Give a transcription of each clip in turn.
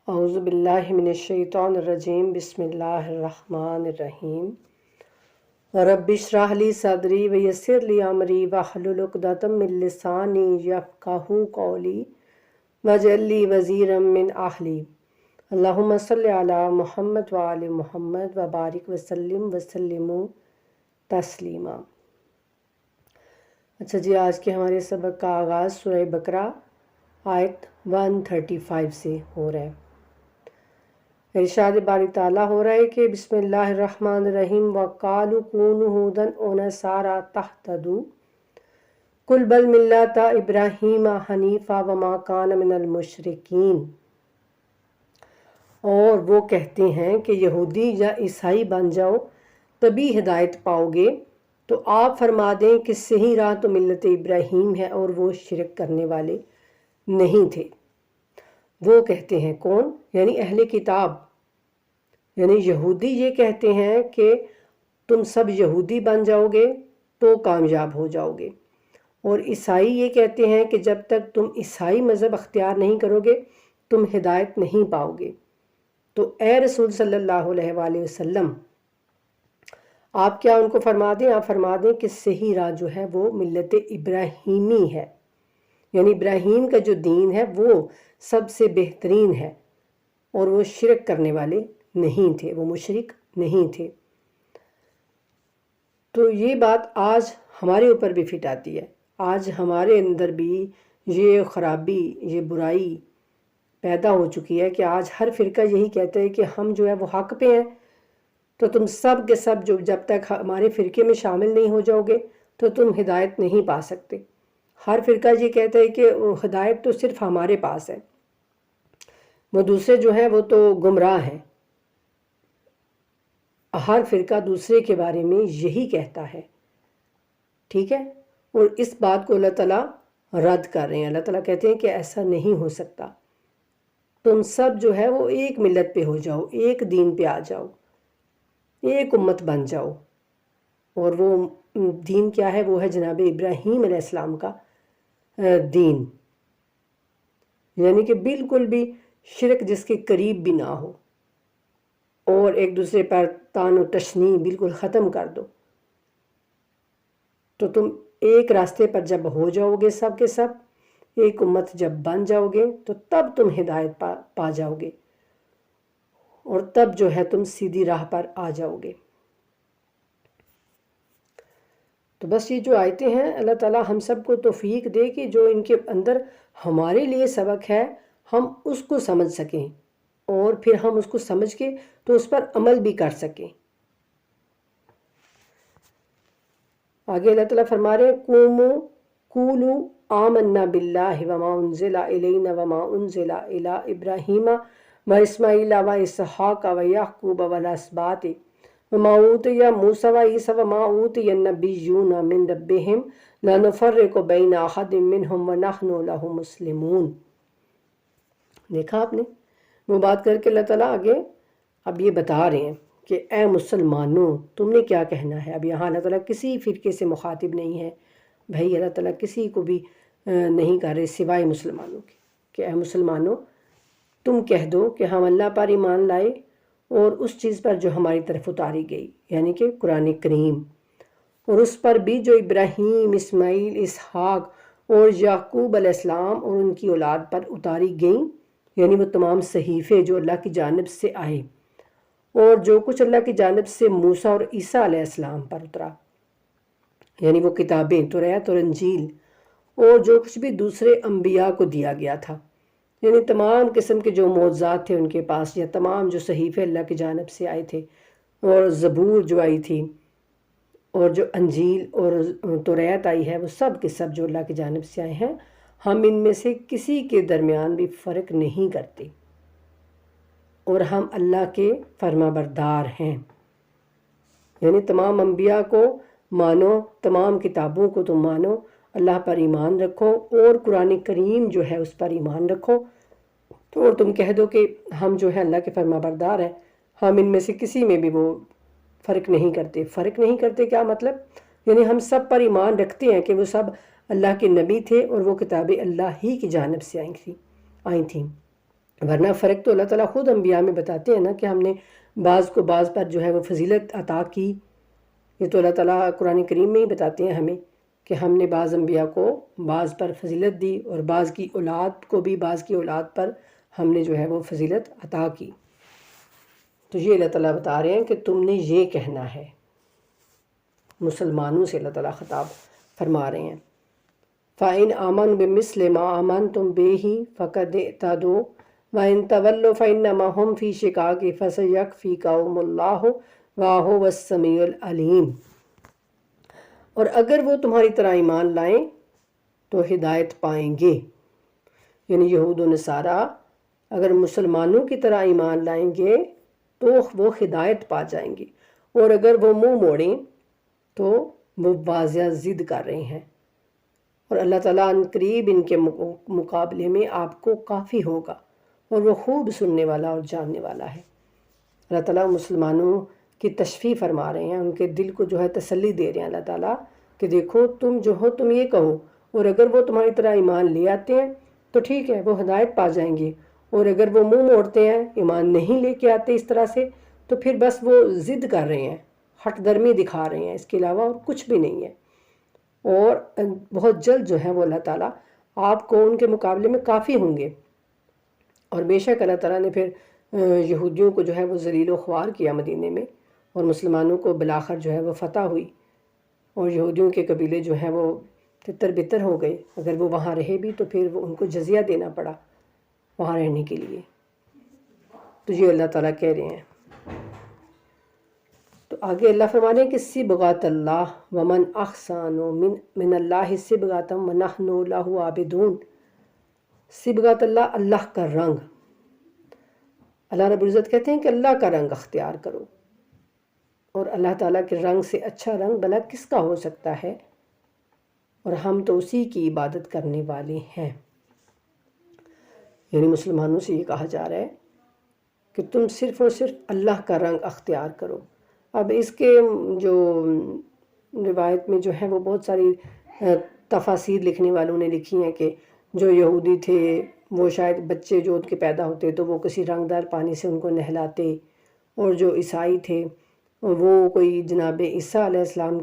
اعوذ باللہ من الشیطان الرجیم بسم اللہ الرحمن الرحیم رب اشرح لی صدری ویسر لی امری واحلل عقدۃ من لسانی یفقہوا قولی واجعل لی وزیرا من اہلی اللہم صلی علی محمد وآل محمد وبارک وسلموا تسلیما۔ اچھا جی، آج کے ہمارے سبق کا آغاز سورہ بقرہ آیت 135 سے ہو رہا ہے۔ ارشاد باری تعالیٰ ہو رہا ہے کہ بسم اللہ الرحمن الرحیم وَقَالُوا كُونُوا هُودًا أَوْ نَصَارَىٰ تَهْتَدُوا قُلْ بَلْ مِلَّةَ إِبْرَاهِيمَ حَنِيفًا وَمَا كَانَ مِنَ الْمُشْرِكِينَ۔ اور وہ کہتے ہیں کہ یہودی یا عیسائی بن جاؤ تبھی ہدایت پاؤ گے، تو آپ فرما دیں کہ صحیح راہ تو ملت ابراہیم ہے اور وہ شرک کرنے والے نہیں تھے۔ وہ کہتے ہیں کون؟ یعنی اہل کتاب، یعنی یہودی یہ کہتے ہیں کہ تم سب یہودی بن جاؤ گے تو کامیاب ہو جاؤ گے، اور عیسائی یہ کہتے ہیں کہ جب تک تم عیسائی مذہب اختیار نہیں کرو گے تم ہدایت نہیں پاؤ گے۔ تو اے رسول صلی اللہ علیہ وآلہ وسلم، آپ کیا ان کو فرما دیں؟ آپ فرما دیں کہ صحیح راہ جو ہے وہ ملت ابراہیمی ہے، یعنی ابراہیم کا جو دین ہے وہ سب سے بہترین ہے، اور وہ شرک کرنے والے نہیں تھے، وہ مشرک نہیں تھے۔ تو یہ بات آج ہمارے اوپر بھی فٹ آتی ہے۔ آج ہمارے اندر بھی یہ خرابی، یہ برائی پیدا ہو چکی ہے کہ آج ہر فرقہ یہی کہتا ہے کہ ہم جو ہے وہ حق پہ ہیں، تو تم سب کے سب جو جب تک ہمارے فرقے میں شامل نہیں ہو جاؤ گے تو تم ہدایت نہیں پا سکتے۔ ہر فرقہ یہ کہتا ہے کہ ہدایت تو صرف ہمارے پاس ہے، وہ دوسرے جو ہیں وہ تو گمراہ ہیں۔ ہر فرقہ دوسرے کے بارے میں یہی کہتا ہے، ٹھیک ہے؟ اور اس بات کو اللہ تعالیٰ رد کر رہے ہیں۔ اللہ تعالیٰ کہتے ہیں کہ ایسا نہیں ہو سکتا، تم سب جو ہے وہ ایک ملت پہ ہو جاؤ، ایک دین پہ آ جاؤ، ایک امت بن جاؤ، اور وہ دین کیا ہے؟ وہ ہے جناب ابراہیم علیہ السلام کا دین، یعنی کہ بالکل بھی شرک جس کے قریب بھی نہ ہو، اور ایک دوسرے پر طعن و تشنیع بالکل ختم کر دو۔ تو تم ایک راستے پر جب ہو جاؤ گے، سب کے سب ایک امت جب بن جاؤ گے تو تب تم ہدایت پا جاؤ گے، اور تب جو ہے تم سیدھی راہ پر آ جاؤ گے۔ تو بس یہ جو آیتیں ہیں، اللہ تعالیٰ ہم سب کو توفیق دے کہ جو ان کے اندر ہمارے لیے سبق ہے ہم اس کو سمجھ سکیں، اور پھر ہم اس کو سمجھ کے تو اس پر عمل بھی کر سکیں۔ آگے اللہ تعالیٰ فرما رہے ہیں قولوا آمنا باللہ وما انزل الینا وما انزل الی ابراہیم واسماعیل واسحاق ویعقوب والاسباط وما اوتی موسیٰ وعیسیٰ وما اوتی النبیون من ربہم لا نفرق بین احد منہم ونحن لہ مسلمون۔ دیکھا آپ نے؟ وہ بات کر کے اللہ تعالیٰ آگے اب یہ بتا رہے ہیں کہ اے مسلمانوں تم نے کیا کہنا ہے۔ اب یہاں اللہ تعالیٰ کسی فرقے سے مخاطب نہیں ہے، بھائی اللہ تعالیٰ کسی کو بھی نہیں کر رہے سوائے مسلمانوں کے، کہ اے مسلمانوں تم کہہ دو کہ ہم اللہ پر ایمان لائے اور اس چیز پر جو ہماری طرف اتاری گئی، یعنی کہ قرآن کریم، اور اس پر بھی جو ابراہیم، اسماعیل، اسحاق اور یعقوب علیہ السلام اور ان کی اولاد پر اتاری گئیں، یعنی وہ تمام صحیفے جو اللہ کی جانب سے آئے، اور جو کچھ اللہ کی جانب سے موسیٰ اور عیسیٰ علیہ السلام پر اترا، یعنی وہ کتابیں توریت اور انجیل، اور جو کچھ بھی دوسرے انبیاء کو دیا گیا تھا، یعنی تمام قسم کے جو معجزات تھے ان کے پاس، یا تمام جو صحیفے اللہ کی جانب سے آئے تھے، اور زبور جو آئی تھی، اور جو انجیل اور توریت آئی ہے، وہ سب کے سب جو اللہ کی جانب سے آئے ہیں، ہم ان میں سے کسی کے درمیان بھی فرق نہیں کرتے، اور ہم اللہ کے فرما بردار ہیں۔ یعنی تمام انبیاء کو مانو، تمام کتابوں کو تم مانو، اللہ پر ایمان رکھو، اور قرآن کریم جو ہے اس پر ایمان رکھو، اور تم کہہ دو کہ ہم جو ہے اللہ کے فرما بردار ہیں، ہم ان میں سے کسی میں بھی وہ فرق نہیں کرتے۔ فرق نہیں کرتے کیا مطلب؟ یعنی ہم سب پر ایمان رکھتے ہیں کہ وہ سب اللہ کے نبی تھے اور وہ کتابیں اللہ ہی کی جانب سے آئی تھیں۔ ورنہ فرق تو اللہ تعالیٰ خود انبیاء میں بتاتے ہیں نا کہ ہم نے بعض کو بعض پر جو ہے وہ فضیلت عطا کی. یہ تو اللہ تعالیٰ قرآن کریم میں ہی بتاتے ہیں ہمیں کہ ہم نے بعض انبیاء کو بعض پر فضیلت دی اور بعض کی اولاد کو بھی بعض کی اولاد پر ہم نے جو ہے وہ فضیلت عطا کی. تو یہ اللہ تعالیٰ بتا رہے ہیں کہ تم نے یہ کہنا ہے. مسلمانوں سے اللہ تعالیٰ خطاب فرما رہے ہیں. فَإِنْ آمَنُوا بِمِثْلِ مَا آمَنْتُمْ بِهِ فَقَدِ اهْتَدَوْا وَإِنْ تَوَلَّوْا فَإِنَّمَا هُمْ فِي شِقَاقٍ فَسَيَكْفِيكَهُمُ اللَّهُ وَهُوَ السَّمِيعُ الْعَلِيمُ. اور اگر وہ تمہاری طرح ایمان لائیں تو ہدایت پائیں گے. یعنی یہود و نصارہ اگر مسلمانوں کی طرح ایمان لائیں گے تو وہ ہدایت پا جائیں گے، اور اگر وہ منہ موڑیں تو وہ واضح ضد کر رہے ہیں. اور اللہ تعالیٰ ان قریب ان کے مقابلے میں آپ کو کافی ہوگا، اور وہ خوب سننے والا اور جاننے والا ہے. اللہ تعالیٰ مسلمانوں کی تشفیع فرما رہے ہیں، ان کے دل کو جو ہے تسلی دے رہے ہیں اللہ تعالیٰ کہ دیکھو تم جو ہو تم یہ کہو، اور اگر وہ تمہاری طرح ایمان لے آتے ہیں تو ٹھیک ہے وہ ہدایت پا جائیں گے، اور اگر وہ منہ موڑتے ہیں ایمان نہیں لے کے آتے اس طرح سے تو پھر بس وہ ضد کر رہے ہیں، ہٹ درمی دکھا رہے ہیں، اس کے علاوہ اور کچھ بھی نہیں ہے. اور بہت جلد جو ہے وہ اللہ تعالیٰ آپ کو ان کے مقابلے میں کافی ہوں گے. اور بے شک اللہ تعالیٰ نے پھر یہودیوں کو جو ہے وہ ذلیل و خوار کیا مدینے میں، اور مسلمانوں کو بلاخر جو ہے وہ فتح ہوئی، اور یہودیوں کے قبیلے جو ہیں وہ تتر بتر ہو گئے. اگر وہ وہاں رہے بھی تو پھر وہ ان کو جزیہ دینا پڑا وہاں رہنے کے لیے. تو یہ اللہ تعالیٰ کہہ رہے ہیں. تو آگے اللہ فرمانے ہیں کہ صبغۃ اللہ ومن احسن من اللہ صبغۃ ونحن لہ عابدون. صبغۃ اللہ، اللہ کا رنگ. اللہ رب العزت کہتے ہیں کہ اللہ کا رنگ اختیار کرو، اور اللہ تعالیٰ کے رنگ سے اچھا رنگ بھلا کس کا ہو سکتا ہے، اور ہم تو اسی کی عبادت کرنے والے ہیں. یعنی مسلمانوں سے یہ کہا جا رہا ہے کہ تم صرف اور صرف اللہ کا رنگ اختیار کرو. اب اس کے جو روایت میں جو ہے وہ بہت ساری تفاسیر لکھنے والوں نے لکھی ہیں کہ جو یہودی تھے وہ شاید بچے جو ان کے پیدا ہوتے تو وہ کسی رنگدار پانی سے ان کو نہلاتے، اور جو عیسائی تھے وہ کوئی جناب عیسیٰ علیہ السلام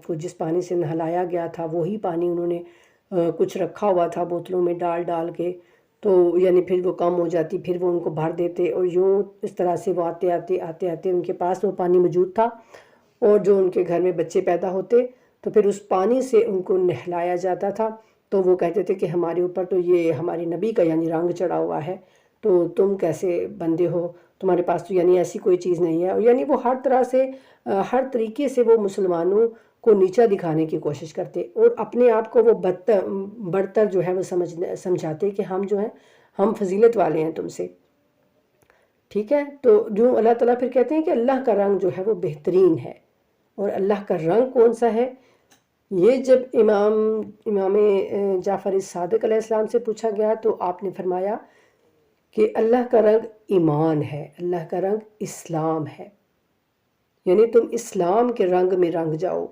کو جس پانی سے نہلایا گیا تھا وہی پانی انہوں نے کچھ رکھا ہوا تھا بوتلوں میں ڈال ڈال کے، تو یعنی پھر وہ کم ہو جاتی، پھر وہ ان کو بھر دیتے، اور یوں اس طرح سے وہ آتے آتے ان کے پاس وہ پانی موجود تھا. اور جو ان کے گھر میں بچے پیدا ہوتے تو پھر اس پانی سے ان کو نہلایا جاتا تھا. تو وہ کہتے تھے کہ ہمارے اوپر تو یہ ہماری نبی کا یعنی رنگ چڑھا ہوا ہے، تو تم کیسے بندے ہو، تمہارے پاس تو یعنی ایسی کوئی چیز نہیں ہے. اور یعنی وہ ہر طرح سے ہر طریقے سے وہ مسلمانوں کو نیچا دکھانے کی کوشش کرتے، اور اپنے آپ کو وہ برتر جو ہے وہ سمجھاتے کہ ہم جو ہیں ہم فضیلت والے ہیں تم سے. ٹھیک ہے. تو جو اللہ تعالیٰ پھر کہتے ہیں کہ اللہ کا رنگ جو ہے وہ بہترین ہے. اور اللہ کا رنگ کون سا ہے، یہ جب امام جعفر صادق علیہ السلام سے پوچھا گیا تو آپ نے فرمایا کہ اللہ کا رنگ ایمان ہے، اللہ کا رنگ اسلام ہے. یعنی تم اسلام کے رنگ میں رنگ جاؤ،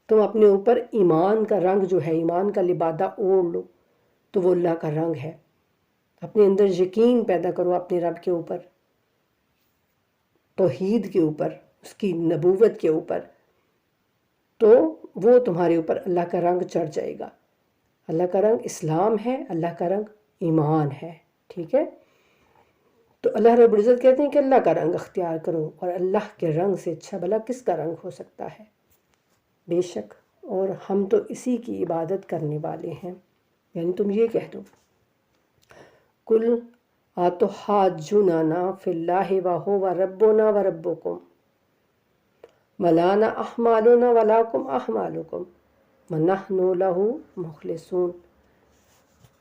تم اپنے اوپر ایمان کا رنگ جو ہے، ایمان کا لبادہ اوڑھ لو، تو وہ اللہ کا رنگ ہے. اپنے اندر یقین پیدا کرو اپنے رب کے اوپر، توحید کے اوپر، اس کی نبوت کے اوپر، تو وہ تمہارے اوپر اللہ کا رنگ چڑھ جائے گا. اللہ کا رنگ اسلام ہے، اللہ کا رنگ ایمان ہے. ٹھیک ہے. تو اللہ رب العزت کہتے ہیں کہ اللہ کا رنگ اختیار کرو، اور اللہ کے رنگ سے اچھا بھلا کس کا رنگ ہو سکتا ہے. بے شک، اور ہم تو اسی کی عبادت کرنے والے ہیں. یعنی تم یہ کہہ دو، کل اتحاجوننا فی اللہ وہو ربنا وربکم ولانا احمالنا ولاکم احمالکم ونحن لہ مخلصون.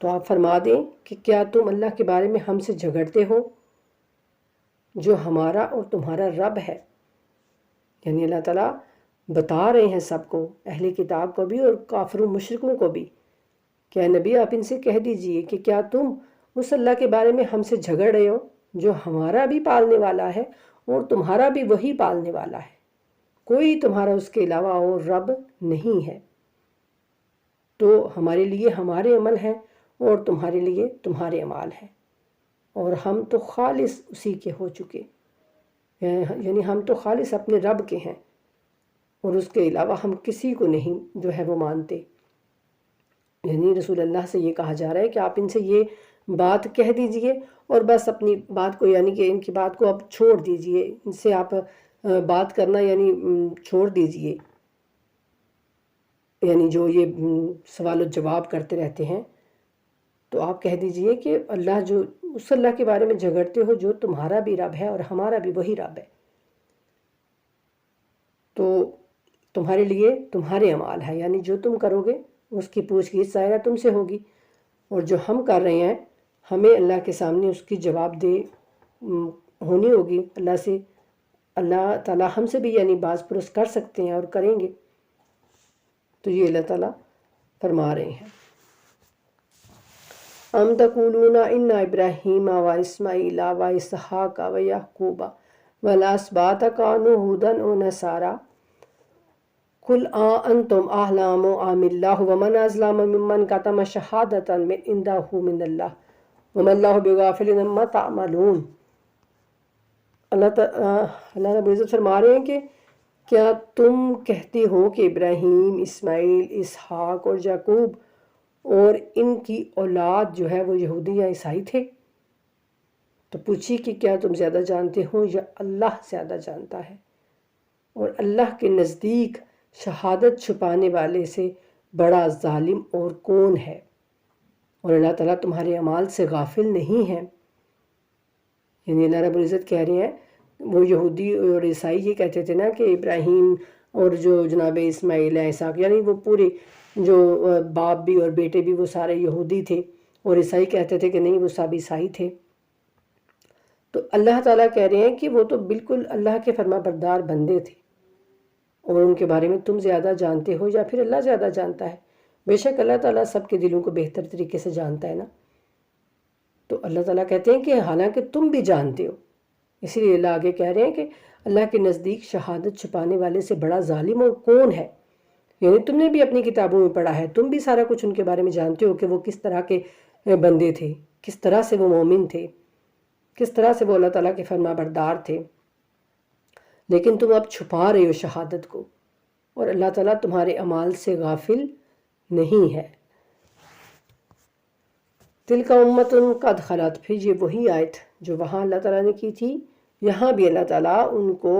تو آپ فرما دیں کہ کیا تم اللہ کے بارے میں ہم سے جھگڑتے ہو جو ہمارا اور تمہارا رب ہے. یعنی اللہ تعالیٰ بتا رہے ہیں سب کو، اہل کتاب کو بھی اور کافروں مشرکوں کو بھی، کہ اے نبی آپ ان سے کہہ دیجئے کہ کیا تم اس اللہ کے بارے میں ہم سے جھگڑ رہے ہو جو ہمارا بھی پالنے والا ہے اور تمہارا بھی وہی پالنے والا ہے، کوئی تمہارا اس کے علاوہ اور رب نہیں ہے. تو ہمارے لیے ہمارے عمل ہیں اور تمہارے لیے تمہارے اعمال ہیں، اور ہم تو خالص اسی کے ہو چکے، یعنی ہم تو خالص اپنے رب کے ہیں اور اس کے علاوہ ہم کسی کو نہیں جو ہے وہ مانتے۔ یعنی رسول اللہ سے یہ کہا جا رہا ہے کہ آپ ان سے یہ بات کہہ دیجئے اور بس اپنی بات کو، یعنی کہ ان کی بات کو اب چھوڑ دیجئے، ان سے آپ بات کرنا یعنی چھوڑ دیجئے، یعنی جو یہ سوال و جواب کرتے رہتے ہیں، تو آپ کہہ دیجئے کہ اللہ جو اس اللہ کے بارے میں جھگڑتے ہو جو تمہارا بھی رب ہے اور ہمارا بھی وہی رب ہے، تو تمہارے لیے تمہارے اعمال ہے، یعنی جو تم کرو گے اس کی پوچھ گچھ ظاہرہ تم سے ہوگی، اور جو ہم کر رہے ہیں ہمیں اللہ کے سامنے اس کی جواب دہ ہونی ہوگی اللہ سے۔ اللہ تعالیٰ ہم سے بھی یعنی بعض پرس کر سکتے ہیں اور کریں گے، تو یہ اللہ تعالیٰ فرما رہے ہیں۔ ام تقولون ان ابراہیم و اسماعیل و اسحاق و یعقوب والاسباط کانوا ھودا و نصارا قل انتم اعلم ام اللہ ومن اظلم ممن کتم شہادۃ عنده من اللہ وما اللہ بغافل عما تعملون۔ اللہ رب العزت فرما رہے ہیں کہ کیا تم کہتے ہو کہ ابراہیم، اسماعیل، اسحاق اور یعقوب اور ان کی اولاد جو ہے وہ یہودی یا عیسائی تھے؟ تو پوچھی کہ کیا تم زیادہ جانتے ہو یا اللہ زیادہ جانتا ہے؟ اور اللہ کے نزدیک شہادت چھپانے والے سے بڑا ظالم اور کون ہے؟ اور اللہ تعالیٰ تمہارے اعمال سے غافل نہیں ہے۔ یعنی اللہ رب العزت کہہ رہے ہیں، وہ یہودی اور عیسائی یہ کہتے تھے نا کہ ابراہیم اور جو جناب اسماعیل ہے، اسحاق، یعنی وہ پورے جو باپ بھی اور بیٹے بھی وہ سارے یہودی تھے، اور عیسائی کہتے تھے کہ نہیں وہ سب عیسائی تھے۔ تو اللہ تعالیٰ کہہ رہے ہیں کہ وہ تو بالکل اللہ کے فرما بردار بندے تھے، اور ان کے بارے میں تم زیادہ جانتے ہو یا پھر اللہ زیادہ جانتا ہے؟ بے شک اللہ تعالیٰ سب کے دلوں کو بہتر طریقے سے جانتا ہے نا۔ تو اللہ تعالیٰ کہتے ہیں کہ حالانکہ تم بھی جانتے ہو، اسی لیے اللہ آگے کہہ رہے ہیں کہ اللہ کے نزدیک شہادت چھپانے والے سے بڑا ظالم اور کون ہے؟ یعنی تم نے بھی اپنی کتابوں میں پڑھا ہے، تم بھی سارا کچھ ان کے بارے میں جانتے ہو کہ وہ کس طرح کے بندے تھے، کس طرح سے وہ مومن تھے، کس طرح سے وہ اللہ تعالیٰ کے فرما بردار تھے، لیکن تم اب چھپا رہے ہو شہادت کو، اور اللہ تعالیٰ تمہارے اعمال سے غافل نہیں ہے۔ تلک امت قد خلت، پھر یہ وہی آیت جو وہاں اللہ تعالیٰ نے کی تھی، یہاں بھی اللہ تعالیٰ ان کو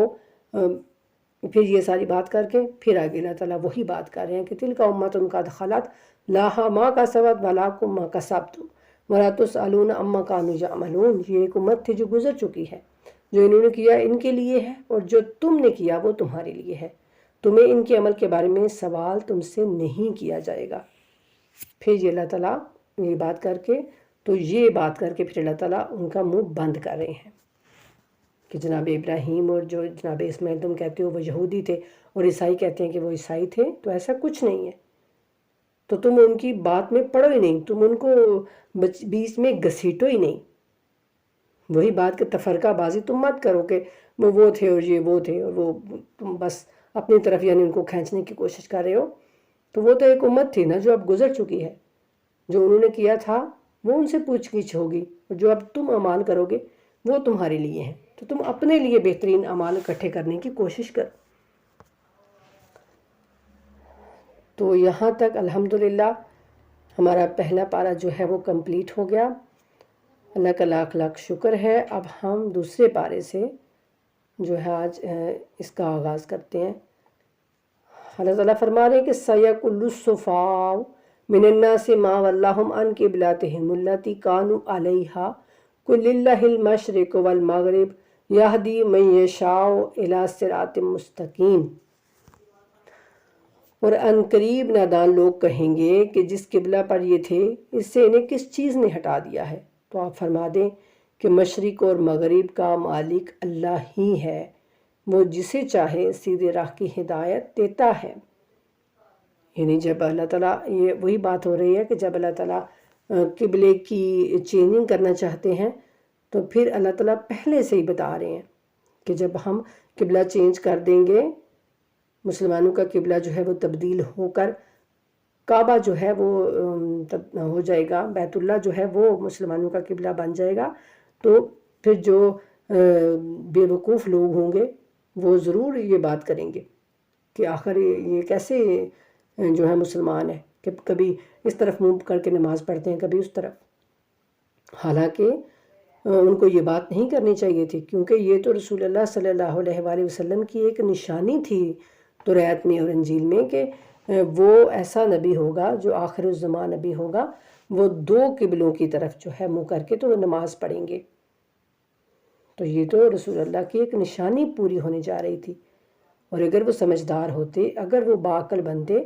پھر یہ ساری بات کر کے پھر آگے اللہ تعالیٰ وہی بات کر رہے ہیں کہ تلک امت قد خلت لاہا ما کسبت ولکم ما کسبتم ولا تسألون عما کانوا یعملون۔ یہ ایک امت تھی جو گزر چکی ہے، جو انہوں نے کیا ان کے لیے ہے، اور جو تم نے کیا وہ تمہارے لیے ہے، تمہیں ان کے عمل کے بارے میں سوال تم سے نہیں کیا جائے گا۔ پھر یہ اللہ تعالیٰ یہ بات کر کے پھر اللہ تعالیٰ ان کا منہ بند کر رہے ہیں کہ جناب ابراہیم اور جو جناب اسماعیل تم کہتے ہو وہ یہودی تھے اور عیسائی کہتے ہیں کہ وہ عیسائی تھے، تو ایسا کچھ نہیں ہے۔ تو تم ان کی بات میں پڑھو ہی نہیں، تم ان کو بیچ میں گھسیٹو ہی نہیں، وہی بات کہ تفرقہ بازی تم مت کرو کہ وہ تھے اور یہ وہ تھے، اور وہ تم بس اپنی طرف یعنی ان کو کھینچنے کی کوشش کر رہے ہو۔ تو وہ تو ایک امت تھی نا جو اب گزر چکی ہے، جو انہوں نے کیا تھا وہ ان سے پوچھ گچھ ہوگی، اور جو اب تم اعمال کرو گے وہ تمہارے لیے ہیں، تو تم اپنے لیے بہترین اعمال اکٹھے کرنے کی کوشش کرو۔ تو یہاں تک الحمدللہ ہمارا پہلا پارہ جو ہے وہ کمپلیٹ ہو گیا، اللہ کا لاکھ لاکھ شکر ہے۔ اب ہم دوسرے پارے سے جو ہے آج اس کا آغاز کرتے ہیں۔ اللہ تعالیٰ فرما رہے ہیں کہ سَيَقُولُ السُّفَهَاءُ مِنَ النَّاسِ مَا وَلَّاهُمْ عَنْ قِبْلَتِهِمُ الَّتِي كَانُوا عَلَيْهَا قُلْ لِلَّهِ الْمَشْرِقُ وَالْمَغْرِبُ يَهْدِي مَن يَشَاءُ إِلَىٰ صِرَاطٍ مُسْتَقِيمٍ۔ اور ان قریب نادان لوگ کہیں گے کہ جس قبلہ پر یہ تھے اس سے انہیں کس چیز نے ہٹا دیا ہے، تو آپ فرما دیں کہ مشرق اور مغرب کا مالک اللہ ہی ہے، وہ جسے چاہے سیدھے راہ کی ہدایت دیتا ہے۔ یعنی جب اللہ تعالیٰ، یہ وہی بات ہو رہی ہے کہ جب اللہ تعالیٰ قبلے کی چینجنگ کرنا چاہتے ہیں تو پھر اللہ تعالیٰ پہلے سے ہی بتا رہے ہیں کہ جب ہم قبلہ چینج کر دیں گے، مسلمانوں کا قبلہ جو ہے وہ تبدیل ہو کر کعبہ جو ہے وہ ہو جائے گا، بیت اللہ جو ہے وہ مسلمانوں کا قبلہ بن جائے گا، تو پھر جو بے وقوف لوگ ہوں گے وہ ضرور یہ بات کریں گے کہ آخر یہ کیسے جو ہے مسلمان ہے کہ کبھی اس طرف منہ کر کے نماز پڑھتے ہیں کبھی اس طرف۔ حالانکہ ان کو یہ بات نہیں کرنی چاہیے تھی، کیونکہ یہ تو رسول اللہ صلی اللہ علیہ وآلہ وسلم کی ایک نشانی تھی توریت میں اور انجیل میں کہ وہ ایسا نبی ہوگا جو آخر الزمان نبی ہوگا، وہ دو قبلوں کی طرف جو ہے منہ کر کے تو وہ نماز پڑھیں گے۔ تو یہ تو رسول اللہ کی ایک نشانی پوری ہونے جا رہی تھی، اور اگر وہ سمجھدار ہوتے، اگر وہ باعقل بنتے،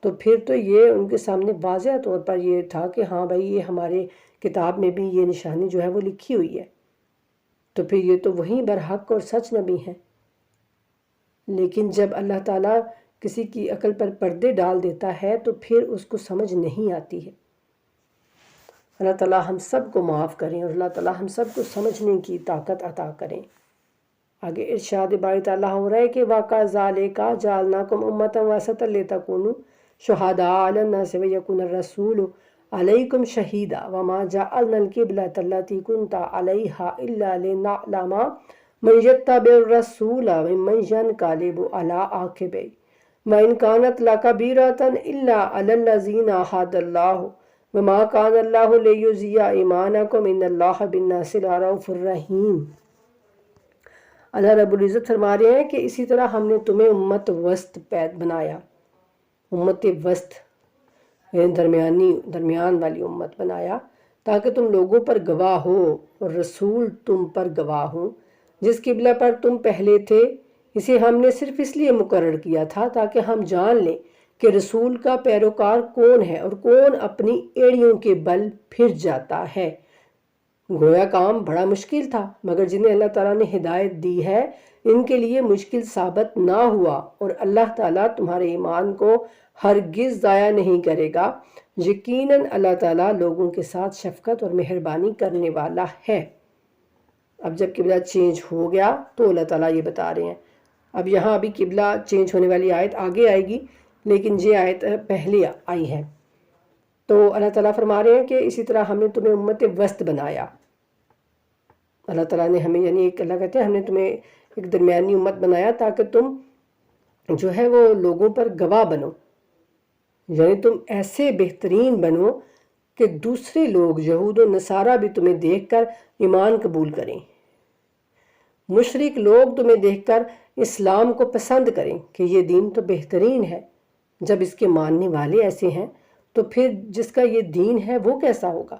تو پھر تو یہ ان کے سامنے واضح طور پر یہ تھا کہ ہاں بھائی یہ ہمارے کتاب میں بھی یہ نشانی جو ہے وہ لکھی ہوئی ہے، تو پھر یہ تو وہی برحق اور سچ نبی ہیں۔ لیکن جب اللہ تعالیٰ کسی کی عقل پر پردے ڈال دیتا ہے تو پھر اس کو سمجھ نہیں آتی ہے۔ اللہ تعالیٰ ہم سب کو معاف کریں اور اللہ تعالیٰ ہم سب کو سمجھنے کی طاقت عطا کریں۔ آگے ارشاد باری تعالیٰ ہو رہا ہے کہ وَكَذَلِكَ جَعَلْنَاكُمْ أُمَّةً وَسَطًا لِتَكُونُوا شُهَدَاءَ عَلَى النَّاسِ وَيَكُونَ الرَّسُولُ عَلَيْكُمْ شَهِيدًا وَمَا جَعَلْنَا الْقِبْلَةَ الَّتِي كُنْتَ عَلَيْهَا إِلَّا لِنَعْلَمَ مَن يَتَّبِعُ الرَّسُولَ مِمَّن يَنقَلِبُ عَلَى عَقِبَيْهِ وَإِن كَانَتْ لَكَبِيرَةً إِلَّا عَلَى الَّذِينَ هَدَى اللَّهُ وَمَا كَانَ اللَّهُ لِيُضِيعَ إِيمَانَكُمْ إِنَّ اللَّهَ بِالنَّاسِ لَرَءُوفٌ رَحِيمٌ۔ اللہ رب العزت فرما رہے ہیں کہ اسی طرح ہم نے تمہیں امت وسط بنایا، امت وسط درمیان والی امت بنایا، تاکہ تم لوگوں پر گواہ ہو اور رسول تم پر گواہ ہوں۔ جس قبلہ پر تم پہلے تھے اسے ہم نے صرف اس لیے مقرر کیا تھا تاکہ ہم جان لیں کہ رسول کا پیروکار کون ہے اور کون اپنی ایڑیوں کے بل پھر جاتا ہے۔ گویا کام بڑا مشکل تھا، مگر جنہیں اللہ تعالیٰ نے ہدایت دی ہے ان کے لیے مشکل ثابت نہ ہوا، اور اللہ تعالیٰ تمہارے ایمان کو ہرگز ضائع نہیں کرے گا۔ یقیناً اللہ تعالیٰ لوگوں کے ساتھ شفقت اور مہربانی کرنے والا ہے۔ اب جب قبلہ چینج ہو گیا تو اللہ تعالیٰ یہ بتا رہے ہیں، اب یہاں ابھی قبلہ چینج ہونے والی آیت آگے آئے گی، لیکن یہ آیت پہلے آئی ہے۔ تو اللہ تعالیٰ فرما رہے ہیں کہ اسی طرح ہم نے تمہیں امت وسط بنایا۔ اللہ تعالیٰ نے ہمیں یعنی اللہ کہتے ہیں ہم نے تمہیں ایک درمیانی امت بنایا تاکہ تم جو ہے وہ لوگوں پر گواہ بنو، یعنی تم ایسے بہترین بنو کہ دوسرے لوگ یہود و نصارہ بھی تمہیں دیکھ کر ایمان قبول کریں، مشرک لوگ تمہیں دیکھ کر اسلام کو پسند کریں کہ یہ دین تو بہترین ہے۔ جب اس کے ماننے والے ایسے ہیں تو پھر جس کا یہ دین ہے وہ کیسا ہوگا؟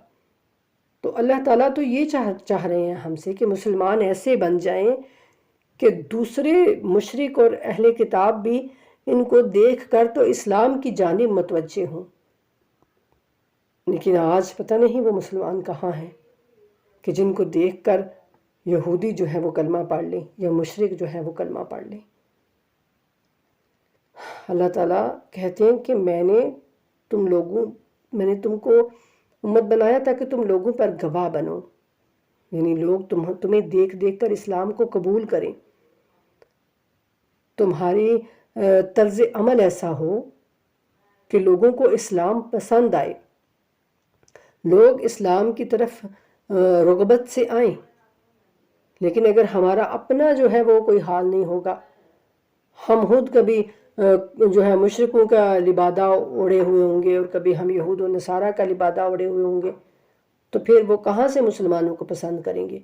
تو اللہ تعالیٰ تو یہ چاہ رہے ہیں ہم سے کہ مسلمان ایسے بن جائیں کہ دوسرے مشرک اور اہل کتاب بھی ان کو دیکھ کر تو اسلام کی جانب متوجہ ہوں۔ لیکن آج پتہ نہیں وہ مسلمان کہاں ہیں کہ جن کو دیکھ کر یہودی جو ہے وہ کلمہ پڑھ لیں یا مشرک جو ہے وہ کلمہ پڑھ لیں۔ اللہ تعالیٰ کہتے ہیں کہ میں نے تم کو امت بنایا تاکہ تم لوگوں پر گواہ بنو، یعنی لوگ تمہیں دیکھ دیکھ کر اسلام کو قبول کریں، تمہاری طرز عمل ایسا ہو کہ لوگوں کو اسلام پسند آئے، لوگ اسلام کی طرف رغبت سے آئیں۔ لیکن اگر ہمارا اپنا جو ہے وہ کوئی حال نہیں ہوگا، ہم خود کبھی جو ہے مشرکوں کا لبادہ اوڑے ہوئے ہوں گے اور کبھی ہم یہود و نصارہ کا لبادہ اوڑے ہوئے ہوں گے، تو پھر وہ کہاں سے مسلمانوں کو پسند کریں گے؟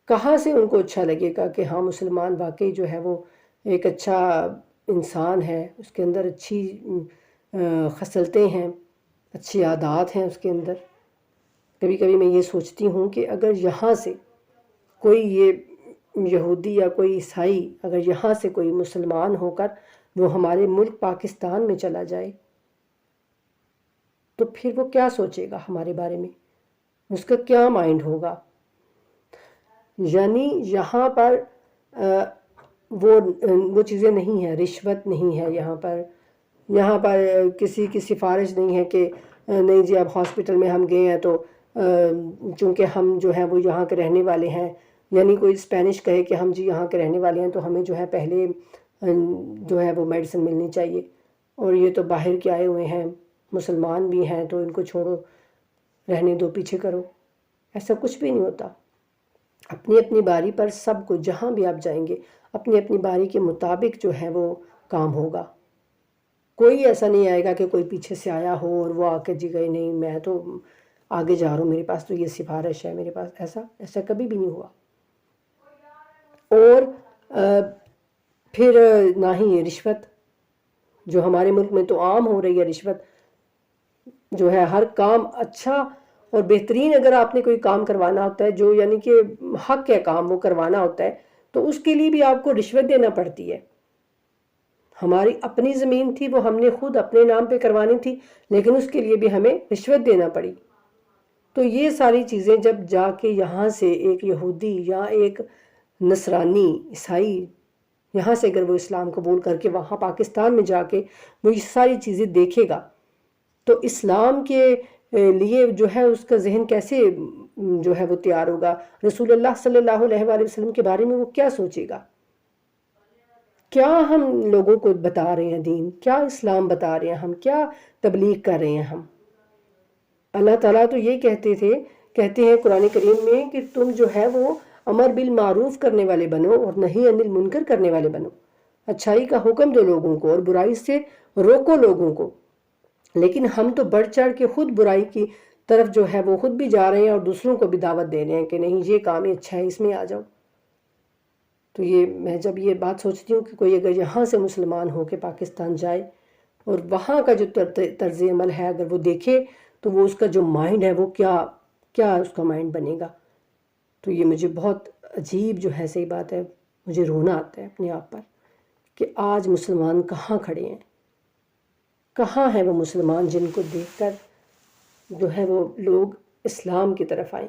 کہاں سے ان کو اچھا لگے گا کہ ہاں مسلمان واقعی جو ہے وہ ایک اچھا انسان ہے، اس کے اندر اچھی خصلتیں ہیں، اچھی عادات ہیں اس کے اندر۔ کبھی کبھی میں یہ سوچتی ہوں کہ اگر یہاں سے کوئی یہ یہودی یا کوئی عیسائی اگر یہاں سے کوئی مسلمان ہو کر وہ ہمارے ملک پاکستان میں چلا جائے تو پھر وہ کیا سوچے گا ہمارے بارے میں، اس کا کیا مائنڈ ہوگا؟ یعنی یہاں پر وہ چیزیں نہیں ہیں، رشوت نہیں ہے یہاں پر کسی کی سفارش نہیں ہے کہ نہیں جی اب ہاسپٹل میں ہم گئے ہیں تو چونکہ ہم جو ہیں وہ یہاں کے رہنے والے ہیں، یعنی کوئی اسپینش کہے کہ ہم جی یہاں کے رہنے والے ہیں تو ہمیں جو ہے پہلے جو ہے وہ میڈیسن ملنی چاہیے، اور یہ تو باہر کے آئے ہوئے ہیں مسلمان بھی ہیں تو ان کو چھوڑو، رہنے دو، پیچھے کرو۔ ایسا کچھ بھی نہیں ہوتا۔ اپنی اپنی باری پر سب کو جہاں بھی آپ جائیں گے اپنی اپنی باری کے مطابق جو ہے وہ کام ہوگا. کوئی ایسا نہیں آئے گا کہ کوئی پیچھے سے آیا ہو اور وہ آ کے جی گئی نہیں میں تو آگے جا رہا ہوں میرے پاس تو یہ سفارش ہے میرے پاس. ایسا کبھی بھی نہیں ہوا. اور پھر نہ ہی یہ رشوت جو ہمارے ملک میں تو عام ہو رہی ہے. رشوت جو ہے ہر کام اچھا اور بہترین اگر آپ نے کوئی کام کروانا ہوتا ہے جو یعنی کہ حق ہے کام وہ کروانا ہوتا ہے تو اس کے لیے بھی آپ کو رشوت دینا پڑتی ہے. ہماری اپنی زمین تھی وہ ہم نے خود اپنے نام پہ کروانی تھی لیکن اس کے لیے بھی ہمیں رشوت دینا پڑی. تو یہ ساری چیزیں جب جا کے یہاں سے ایک یہودی یا ایک نصرانی عیسائی یہاں سے اگر وہ اسلام قبول کر کے وہاں پاکستان میں جا کے وہ یہ ساری چیزیں دیکھے گا تو اسلام کے لیے جو ہے اس کا ذہن کیسے جو ہے وہ تیار ہوگا. رسول اللہ صلی اللہ علیہ وآلہ وسلم کے بارے میں وہ کیا سوچے گا. کیا ہم لوگوں کو بتا رہے ہیں دین, کیا اسلام بتا رہے ہیں ہم, کیا تبلیغ کر رہے ہیں ہم. اللہ تعالیٰ تو یہ کہتے ہیں قرآن کریم میں کہ تم جو ہے وہ امر بالمعروف کرنے والے بنو اور نہی عن المنکر کرنے والے بنو. اچھائی کا حکم دو لوگوں کو اور برائی سے روکو لوگوں کو. لیکن ہم تو بڑھ چڑھ کے خود برائی کی طرف جو ہے وہ خود بھی جا رہے ہیں اور دوسروں کو بھی دعوت دے رہے ہیں کہ نہیں یہ کام اچھا ہے اس میں آ جاؤ. تو یہ میں جب یہ بات سوچتی ہوں کہ کوئی اگر یہاں سے مسلمان ہو کے پاکستان جائے اور وہاں کا جو طرز عمل ہے اگر وہ دیکھے تو وہ اس کا جو مائنڈ ہے وہ کیا اس کا مائنڈ بنے گا. تو یہ مجھے بہت عجیب جو ہے صحیح بات ہے, مجھے رونا آتا ہے اپنے آپ پر کہ آج مسلمان کہاں کھڑے ہیں, کہاں ہیں وہ مسلمان جن کو دیکھ کر جو ہے وہ لوگ اسلام کی طرف آئیں,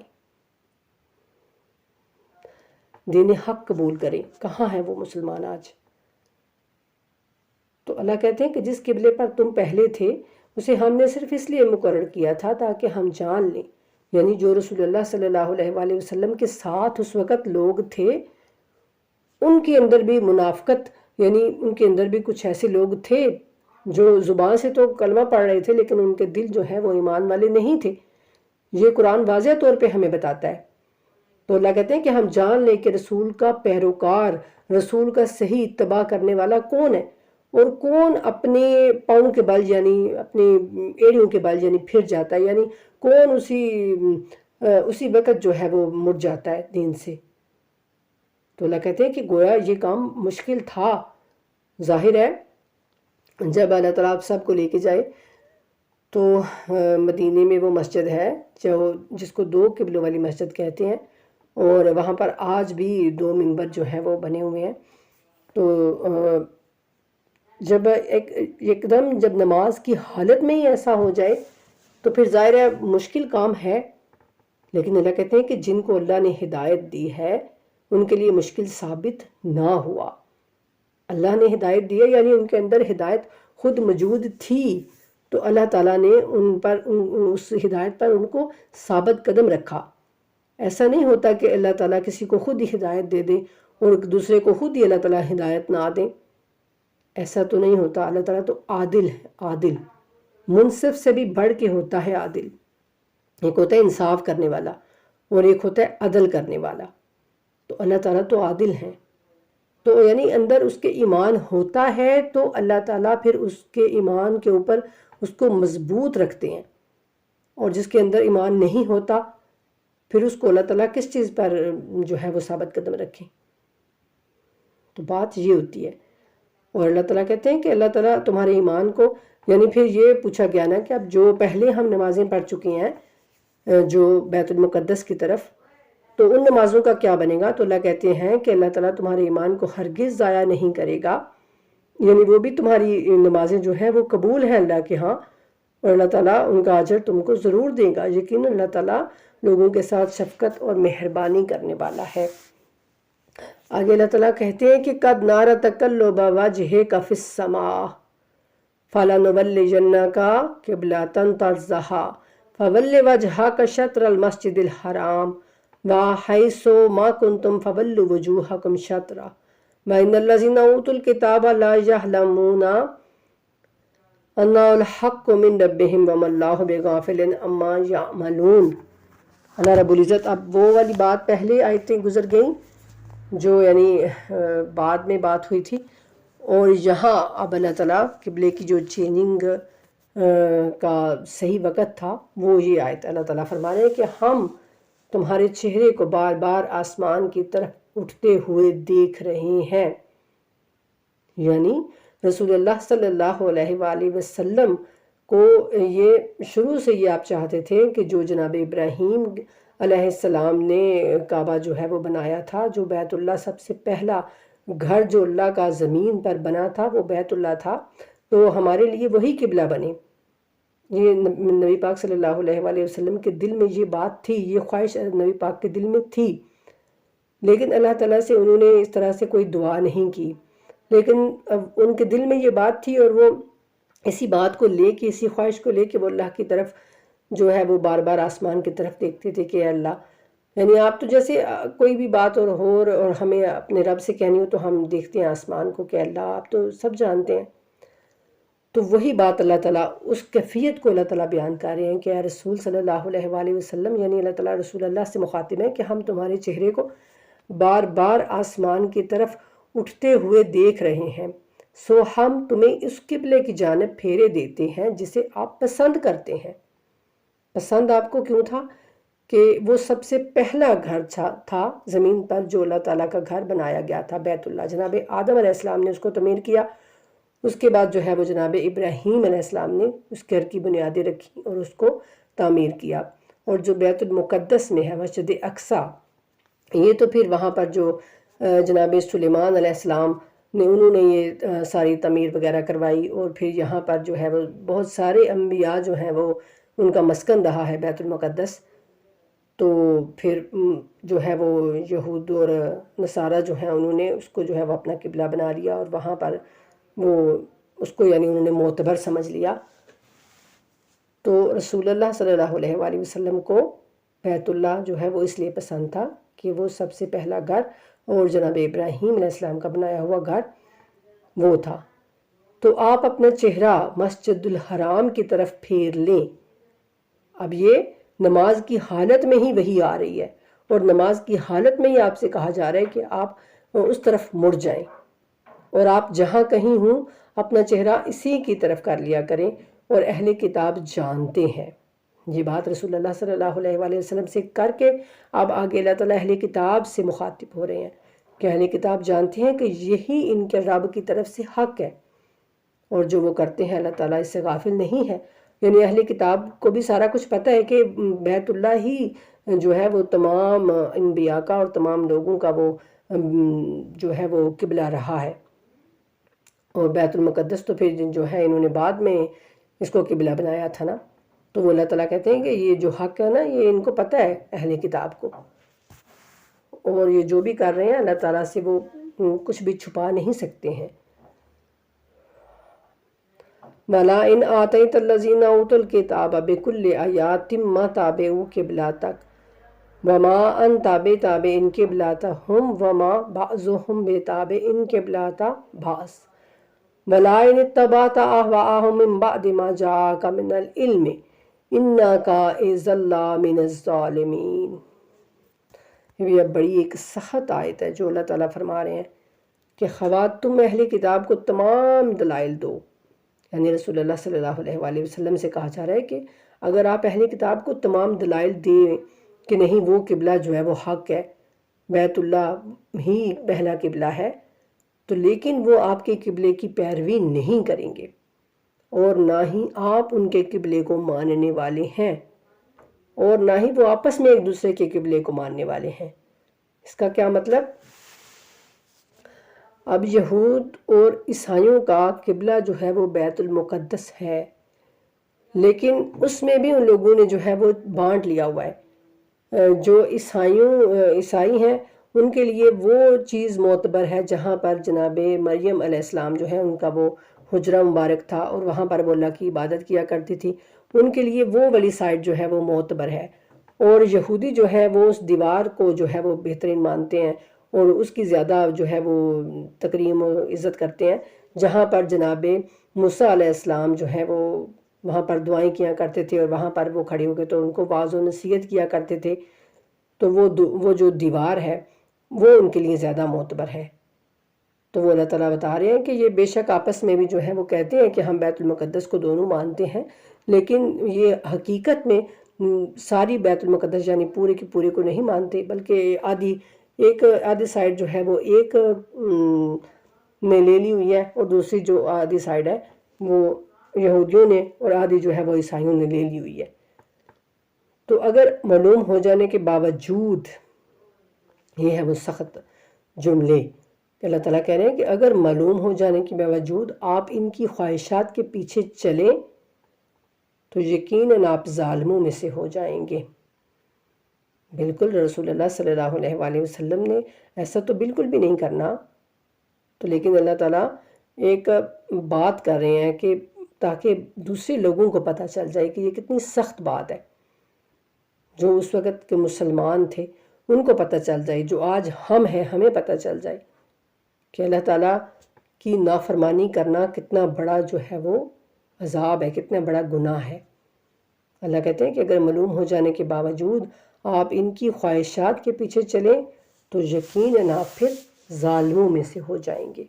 دین حق قبول کریں. کہاں ہیں وہ مسلمان آج. تو اللہ کہتے ہیں کہ جس قبلے پر تم پہلے تھے اسے ہم نے صرف اس لیے مقرر کیا تھا تاکہ ہم جان لیں, یعنی جو رسول اللہ صلی اللہ علیہ وآلہ وسلم کے ساتھ اس وقت لوگ تھے ان کے اندر بھی منافقت, یعنی ان کے اندر بھی کچھ ایسے لوگ تھے جو زبان سے تو کلمہ پڑھ رہے تھے لیکن ان کے دل جو ہے وہ ایمان والے نہیں تھے. یہ قرآن واضح طور پہ ہمیں بتاتا ہے. تو اللہ کہتے ہیں کہ ہم جان لیں کہ رسول کا پیروکار, رسول کا صحیح اتباع کرنے والا کون ہے اور کون اپنے پاؤں کے بل یعنی اپنے ایڑیوں کے بل یعنی پھر جاتا ہے, یعنی کون اسی وقت جو ہے وہ مڑ جاتا ہے دین سے. تو اللہ کہتے ہیں کہ گویا یہ کام مشکل تھا. ظاہر ہے جب اللہ تعالیٰ آپ سب کو لے کے جائے تو مدینے میں وہ مسجد ہے جس کو 2 قبلوں والی مسجد کہتے ہیں اور وہاں پر آج بھی 2 منبر جو ہیں وہ بنے ہوئے ہیں. تو جب ایک دم جب نماز کی حالت میں ہی ایسا ہو جائے تو پھر ظاہر ہے مشکل کام ہے, لیکن اللہ کہتے ہیں کہ جن کو اللہ نے ہدایت دی ہے ان کے لیے مشکل ثابت نہ ہوا. اللہ نے ہدایت دی ہے یعنی ان کے اندر ہدایت خود موجود تھی تو اللہ تعالیٰ نے اس ہدایت پر ان کو ثابت قدم رکھا. ایسا نہیں ہوتا کہ اللہ تعالیٰ کسی کو خود ہی ہدایت دے دے اور دوسرے کو خود ہی اللہ تعالیٰ ہدایت نہ دیں. ایسا تو نہیں ہوتا. اللہ تعالیٰ تو عادل ہے, عادل منصف سے بھی بڑھ کے ہوتا ہے عادل. ایک ہوتا ہے انصاف کرنے والا اور ایک ہوتا ہے عدل کرنے والا. تو اللہ تعالیٰ تو عادل ہیں. تو یعنی اندر اس کے ایمان ہوتا ہے تو اللہ تعالیٰ پھر اس کے ایمان کے اوپر اس کو مضبوط رکھتے ہیں, اور جس کے اندر ایمان نہیں ہوتا پھر اس کو اللہ تعالیٰ کس چیز پر جو ہے وہ ثابت قدم رکھیں. تو بات یہ ہوتی ہے. اور اللہ تعالیٰ کہتے ہیں کہ اللہ تعالیٰ تمہارے ایمان کو, یعنی پھر یہ پوچھا گیا نا کہ اب جو پہلے ہم نمازیں پڑھ چکے ہیں جو بیت المقدس کی طرف, تو ان نمازوں کا کیا بنے گا. تو اللہ کہتے ہیں کہ اللہ تعالیٰ تمہارے ایمان کو ہرگز ضائع نہیں کرے گا, یعنی وہ بھی تمہاری نمازیں جو ہیں وہ قبول ہیں اللہ کے ہاں, اور اللہ تعالیٰ ان کا اجر تم کو ضرور دے گا. یقیناً اللہ تعالیٰ لوگوں کے ساتھ شفقت اور مہربانی کرنے والا ہے. آگے اللہ تعالیٰ کہتے ہیں کہ قد نار تقلب وجہک فی السماء فلنولیجنک قبلۃ ترضاھا فول وجہک شطر المسجد الحرام وحیث ما کنتم فولوا وجوہکم شطرہ وإن الذین اوتوا الکتاب لا یعلمون انہ الحق من ربہم وما اللہ بغافل عما یعملون. اللہ رب العزت، اب وہ والی بات پہلے آیتیں گزر گئیں جو یعنی بعد میں بات ہوئی تھی، اور یہاں اب اللہ تعالیٰ قبلے کی جو چینجنگ کا صحیح وقت تھا وہ یہ آیت اللہ تعالیٰ فرما رہے ہیں کہ ہم تمہارے چہرے کو بار بار آسمان کی طرف اٹھتے ہوئے دیکھ رہے ہیں، یعنی رسول اللہ صلی اللہ علیہ وآلہ وسلم کو یہ شروع سے یہ آپ چاہتے تھے کہ جو جناب ابراہیم علیہ السلام نے کعبہ جو ہے وہ بنایا تھا، جو بیت اللہ سب سے پہلا گھر جو اللہ کا زمین پر بنا تھا وہ بیت اللہ تھا، تو ہمارے لیے وہی قبلہ بنے۔ یہ نبی پاک صلی اللہ علیہ وآلہ وسلم کے دل میں یہ بات تھی، یہ خواہش نبی پاک کے دل میں تھی، لیکن اللہ تعالیٰ سے انہوں نے اس طرح سے کوئی دعا نہیں کی، لیکن ان کے دل میں یہ بات تھی، اور وہ اسی بات کو لے کے، اسی خواہش کو لے کے وہ اللہ کی طرف جو ہے وہ بار بار آسمان کی طرف دیکھتے تھے کہ اے اللہ، یعنی آپ تو جیسے کوئی بھی بات اور ہمیں اپنے رب سے کہنی ہو تو ہم دیکھتے ہیں آسمان کو کہ اللہ آپ تو سب جانتے ہیں، تو وہی بات اللہ تعالیٰ اس کیفیت کو اللہ تعالیٰ بیان کر رہے ہیں کہ اے رسول صلی اللہ علیہ وآلہ وسلم، یعنی اللہ تعالیٰ رسول اللہ سے مخاطب ہے کہ ہم تمہارے چہرے کو بار بار آسمان کی طرف اٹھتے ہوئے دیکھ رہے ہیں، سو ہم تمہیں اس قبلے کی جانب پھیرے دیتے ہیں جسے آپ پسند کرتے ہیں۔ پسند آپ کو کیوں تھا؟ کہ وہ سب سے پہلا گھر تھا زمین پر جو اللہ تعالیٰ کا گھر بنایا گیا تھا، بیت اللہ۔ جناب آدم علیہ السلام نے اس کو تعمیر کیا، اس کے بعد جو ہے وہ جناب ابراہیم علیہ السلام نے اس گھر کی بنیادیں رکھی اور اس کو تعمیر کیا، اور جو بیت المقدس میں ہے مسجد اقصیٰ، یہ تو پھر وہاں پر جو جناب سلیمان علیہ السلام نے انہوں نے یہ ساری تعمیر وغیرہ کروائی، اور پھر یہاں پر جو ہے وہ بہت سارے انبیاء جو ہیں وہ ان کا مسکن رہا ہے بیت المقدس، تو پھر جو ہے وہ یہود اور نصارہ جو ہیں انہوں نے اس کو جو ہے وہ اپنا قبلہ بنا لیا، اور وہاں پر وہ اس کو یعنی انہوں نے معتبر سمجھ لیا۔ تو رسول اللہ صلی اللہ علیہ وآلہ وسلم کو بیت اللہ جو ہے وہ اس لیے پسند تھا کہ وہ سب سے پہلا گھر اور جناب ابراہیم علیہ السلام کا بنایا ہوا گھر وہ تھا۔ تو آپ اپنا چہرہ مسجد الحرام کی طرف پھیر لیں۔ اب یہ نماز کی حالت میں ہی وہی آ رہی ہے، اور نماز کی حالت میں ہی آپ سے کہا جا رہا ہے کہ آپ اس طرف مڑ جائیں، اور آپ جہاں کہیں ہوں اپنا چہرہ اسی کی طرف کر لیا کریں، اور اہل کتاب جانتے ہیں یہ بات رسول اللہ صلی اللہ علیہ وآلہ وسلم سے کر کے اب آگے اللہ تعالیٰ اہل کتاب سے مخاطب ہو رہے ہیں کہ اہل کتاب جانتے ہیں کہ یہی ان کے رب کی طرف سے حق ہے، اور جو وہ کرتے ہیں اللہ تعالیٰ اس سے غافل نہیں ہے۔ یعنی اہل کتاب کو بھی سارا کچھ پتہ ہے کہ بیت اللہ ہی جو ہے وہ تمام انبیاء کا اور تمام لوگوں کا وہ جو ہے وہ قبلہ رہا ہے، اور بیت المقدس تو پھر جو ہے انہوں نے بعد میں اس کو قبلہ بنایا تھا نا۔ تو وہ اللہ تعالیٰ کہتے ہیں کہ یہ جو حق ہے نا یہ ان کو پتہ ہے اہل کتاب کو، اور یہ جو بھی کر رہے ہیں اللہ تعالیٰ سے وہ کچھ بھی چھپا نہیں سکتے ہیں۔ وَلَا إِنْ آتَيْتَ الَّذِينَ أُوتُوا الْكِتَابَ بِكُلِّ آيَاتٍ مَا تَابَعُوا قِبْلَتَكَ وَمَا أَنْتَ بِتَابِعٍ قِبْلَتَهُمْ وَمَا بَعْضُهُمْ بِتَابِعٍ قِبْلَةَ بَعْضٍ وَلَا إِنِ اتَّبَعْتَ أَهْوَاءَهُمْ مِنْ بَعْدِ مَا جَاءَكَ مِنَ الْعِلْمِ إِنَّكَ إِذًا لَّمِنَ الظَّالِمِينَ۔ یہ بڑی ایک سخت آیت ہے جو اللہ تعالیٰ فرما رہے ہیں کہ خواہ تم اہل کتاب کو تمام دلائل دو، یعنی رسول اللہ صلی اللہ علیہ وآلہ وسلم سے کہا جا رہا ہے کہ اگر آپ اہل کتاب کو تمام دلائل دیں کہ نہیں وہ قبلہ جو ہے وہ حق ہے، بیت اللہ ہی پہلا قبلہ ہے، تو لیکن وہ آپ کے قبلے کی پیروی نہیں کریں گے، اور نہ ہی آپ ان کے قبلے کو ماننے والے ہیں، اور نہ ہی وہ آپس میں ایک دوسرے کے قبلے کو ماننے والے ہیں۔ اس کا کیا مطلب؟ اب یہود اور عیسائیوں کا قبلہ جو ہے وہ بیت المقدس ہے، لیکن اس میں بھی ان لوگوں نے جو ہے وہ بانٹ لیا ہوا ہے۔ جو عیسائی ہیں ان کے لیے وہ چیز معتبر ہے جہاں پر جناب مریم علیہ السلام جو ہے ان کا وہ حجرہ مبارک تھا، اور وہاں پر وہ اللہ کی عبادت کیا کرتی تھی، ان کے لیے وہ والی سائٹ جو ہے وہ معتبر ہے، اور یہودی جو ہے وہ اس دیوار کو جو ہے وہ بہترین مانتے ہیں اور اس کی زیادہ جو ہے وہ تکریم و عزت کرتے ہیں، جہاں پر جناب موسیٰ علیہ السلام جو ہے وہ وہاں پر دعائیں کیا کرتے تھے اور وہاں پر وہ کھڑے ہو کے تو ان کو واعظ و نصیحت کیا کرتے تھے، تو وہ جو دیوار ہے وہ ان کے لیے زیادہ معتبر ہے۔ تو وہ اللہ تعالیٰ بتا رہے ہیں کہ یہ بے شک آپس میں بھی جو ہے وہ کہتے ہیں کہ ہم بیت المقدس کو دونوں مانتے ہیں، لیکن یہ حقیقت میں ساری بیت المقدس یعنی پورے کی پورے کو نہیں مانتے، بلکہ آدھی سائڈ جو ہے وہ ایک نے لے لی ہوئی ہے، اور دوسری جو آدھی سائڈ ہے وہ یہودیوں نے اور آدھی جو ہے وہ عیسائیوں نے لے لی ہوئی ہے۔ تو اگر معلوم ہو جانے کے باوجود، یہ ہے وہ سخت جملے کہ اللہ تعالیٰ کہہ رہے ہیں کہ اگر معلوم ہو جانے کے باوجود آپ ان کی خواہشات کے پیچھے چلیں تو یقیناً آپ ظالموں میں سے ہو جائیں گے۔ بالکل رسول اللہ صلی اللہ علیہ وآلہ وسلم نے ایسا تو بالکل بھی نہیں کرنا، تو لیکن اللہ تعالیٰ ایک بات کر رہے ہیں کہ تاکہ دوسرے لوگوں کو پتہ چل جائے کہ یہ کتنی سخت بات ہے، جو اس وقت کے مسلمان تھے ان کو پتہ چل جائے، جو آج ہم ہیں ہمیں پتہ چل جائے کہ اللہ تعالیٰ کی نافرمانی کرنا کتنا بڑا جو ہے وہ عذاب ہے، کتنا بڑا گناہ ہے۔ اللہ کہتے ہیں کہ اگر معلوم ہو جانے کے باوجود آپ ان کی خواہشات کے پیچھے چلیں تو یقیناً آپ پھر ظالموں میں سے ہو جائیں گے۔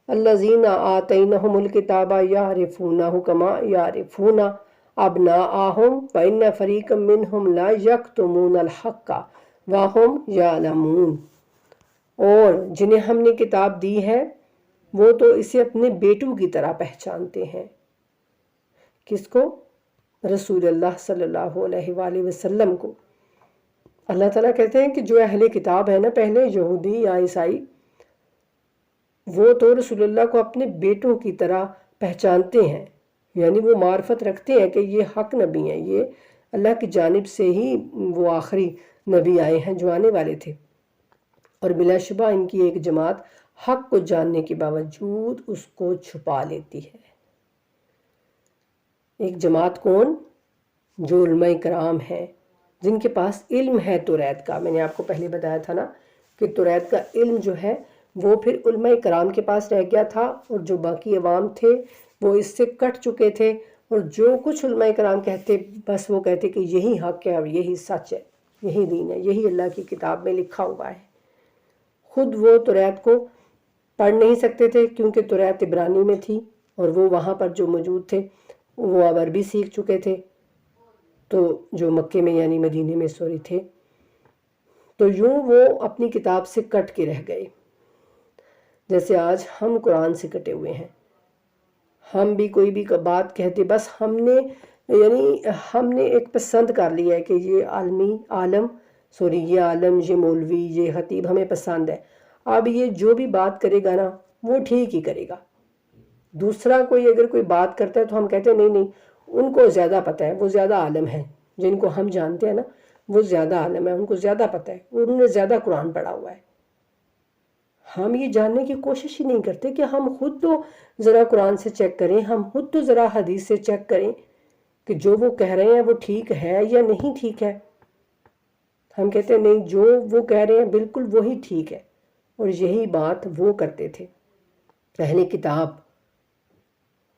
الذین آتینہم الکتاب یعرفونہ کما یعرفون ابناءہم وإن فریقا منہم لا یکتمون الحق وہم یعلمون، اور جنہیں ہم نے کتاب دی ہے وہ تو اسے اپنے بیٹوں کی طرح پہچانتے ہیں۔ کس کو؟ رسول اللہ صلی اللہ علیہ وآلہ وسلم کو۔ اللہ تعالیٰ کہتے ہیں کہ جو اہل کتاب ہے نا، پہلے یہودی یا عیسائی، وہ تو رسول اللہ کو اپنے بیٹوں کی طرح پہچانتے ہیں، یعنی وہ معرفت رکھتے ہیں کہ یہ حق نبی ہیں، یہ اللہ کی جانب سے ہی وہ آخری نبی آئے ہیں جو آنے والے تھے، اور بلا شبہ ان کی ایک جماعت حق کو جاننے کے باوجود اس کو چھپا لیتی ہے۔ ایک جماعت کون؟ جو علماء کرام ہیں، جن کے پاس علم ہے توریت کا۔ میں نے آپ کو پہلے بتایا تھا نا کہ توریت کا علم جو ہے وہ پھر علماء کرام کے پاس رہ گیا تھا، اور جو باقی عوام تھے وہ اس سے کٹ چکے تھے، اور جو کچھ علماء کرام کہتے بس وہ کہتے کہ یہی حق ہے اور یہی سچ ہے، یہی دین ہے، یہی اللہ کی کتاب میں لکھا ہوا ہے۔ خود وہ توریت کو پڑھ نہیں سکتے تھے کیونکہ توریت عبرانی میں تھی، اور وہ وہاں پر جو موجود تھے وہ اب عربی سیکھ چکے تھے، تو جو مکے میں یعنی مدینے میں تھے، تو یوں وہ اپنی کتاب سے کٹ کے رہ گئے، جیسے آج ہم قرآن سے کٹے ہوئے ہیں۔ ہم بھی کوئی بھی بات کہتے بس ہم نے ایک پسند کر لیا ہے کہ یہ یہ عالم، یہ مولوی، یہ خطیب ہمیں پسند ہے، اب یہ جو بھی بات کرے گا نا وہ ٹھیک ہی کرے گا۔ دوسرا کوئی اگر کوئی بات کرتا ہے تو ہم کہتے ہیں نہیں ان کو زیادہ پتہ ہے، وہ زیادہ عالم ہیں، جن کو ہم جانتے ہیں نا وہ زیادہ عالم ہے، ان کو زیادہ پتہ ہے، انہوں نے زیادہ قرآن پڑھا ہوا ہے۔ ہم یہ جاننے کی کوشش ہی نہیں کرتے کہ ہم خود تو ذرا قرآن سے چیک کریں، ہم خود تو ذرا حدیث سے چیک کریں کہ جو وہ کہہ رہے ہیں وہ ٹھیک ہے یا نہیں ٹھیک ہے۔ ہم کہتے ہیں نہیں، جو وہ کہہ رہے ہیں بالکل وہی ٹھیک ہے، اور یہی بات وہ کرتے تھے اہل کتاب۔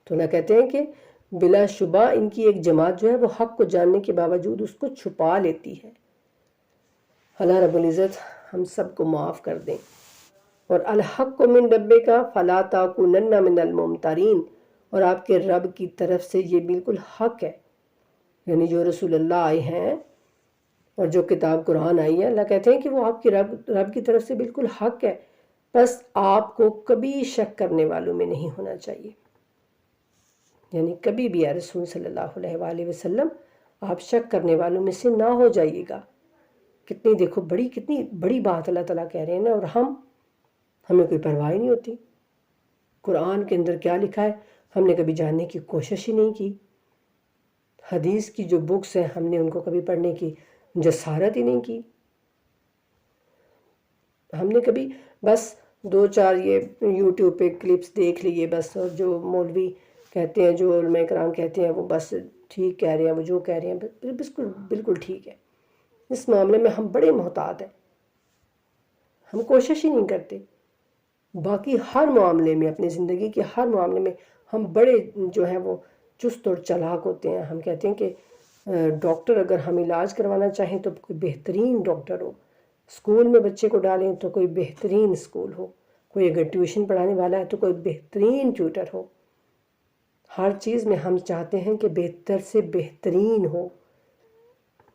تو اللہ کہتے ہیں کہ بلا شبہ ان کی ایک جماعت جو ہے وہ حق کو جاننے کے باوجود اس کو چھپا لیتی ہے۔ اللہ رب العزت ہم سب کو معاف کر دیں۔ اور الحق من ربک فلا تکونن من الممترین، اور آپ کے رب کی طرف سے یہ بالکل حق ہے، یعنی جو رسول اللہ آئے ہیں اور جو کتاب قرآن آئی ہے، اللہ کہتے ہیں کہ وہ آپ کے رب کی طرف سے بالکل حق ہے، بس آپ کو کبھی شک کرنے والوں میں نہیں ہونا چاہیے، یعنی کبھی بھی یا رسول صلی اللہ علیہ وآلہ وسلم آپ شک کرنے والوں میں سے نہ ہو جائیے گا۔ کتنی بڑی بات اللہ تعالیٰ کہہ رہے ہیں نا، اور ہمیں کوئی پرواہ نہیں ہوتی۔ قرآن کے اندر کیا لکھا ہے ہم نے کبھی جاننے کی کوشش ہی نہیں کی۔ حدیث کی جو بکس ہیں ہم نے ان کو کبھی پڑھنے کی جسارت ہی نہیں کی۔ ہم نے کبھی بس 2-4 یہ یوٹیوب پہ کلپس دیکھ لیے بس، اور جو مولوی کہتے ہیں، جو علماء کرام کہتے ہیں وہ بس ٹھیک کہہ رہے ہیں، وہ جو کہہ رہے ہیں بالکل ٹھیک ہے۔ اس معاملے میں ہم بڑے محتاط ہیں، ہم کوشش ہی نہیں کرتے۔ باقی ہر معاملے میں، اپنی زندگی کے ہر معاملے میں ہم بڑے جو ہیں وہ چست اور چلاک ہوتے ہیں. ہم کہتے ہیں کہ ڈاکٹر اگر ہم علاج کروانا چاہیں تو کوئی بہترین ڈاکٹر ہو، اسکول میں بچے کو ڈالیں تو کوئی بہترین اسکول ہو، کوئی اگر ٹیوشن پڑھانے والا ہے تو کوئی بہترین ٹیوٹر ہو. ہر چیز میں ہم چاہتے ہیں کہ بہتر سے بہترین ہو.